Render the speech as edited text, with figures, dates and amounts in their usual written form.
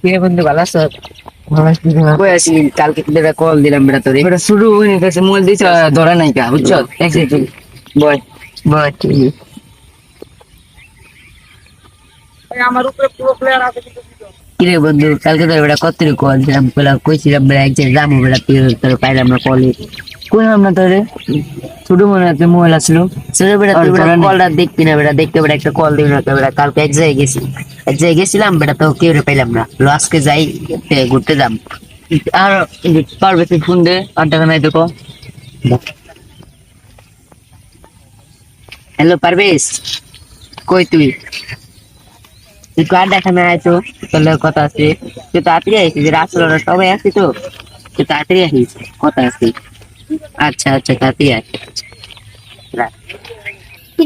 কিরে বন্ধু ভালো আছো? ভালো আছি না। কই আছি? কালকে তোদের কল দিলাম বেটা, তোর এবার শুরু হয়ে গেছে, মোল দিছ ধরে নাই কা, বুঝছো? এক সেকেন্ড বয় বল ঠিক কিরে বন্ধু, কালকে তো বেটা কত কল দিলাম, কইছিলাম বেটা এক জায়গায় যাবো বেটা, তুই তোর পাইলাম না কলে, কইলাম না তোরে। ছোট মনে হয় মোবাইল আসলো সেটা বেটা, তুই বেটা কলটা দেখবি না বেটা, দেখতে বেটা একটা কল দিবি না তো বেটা। কালকে এক জায়গায় গেছি, এক জায়গায় গেছিলাম বেটা, তো কেউ পাইলাম না। আজকে যাই, ঘুরতে যাম। আর পারবে তুই ফোন দে, আর টাকা নাই তো ক। হ্যালো পারবেশ, কই তুই? তুই কার দেখা না আছো, তাহলে কথা আছে। তুই তাড়াতাড়ি আসিস, রাস্তা সবাই আসি তো, তুই তাড়াতাড়ি আসিস, কথা আছে। আচ্ছা আচ্ছা, তাড়াতাড়ি আয়। রাখ। কি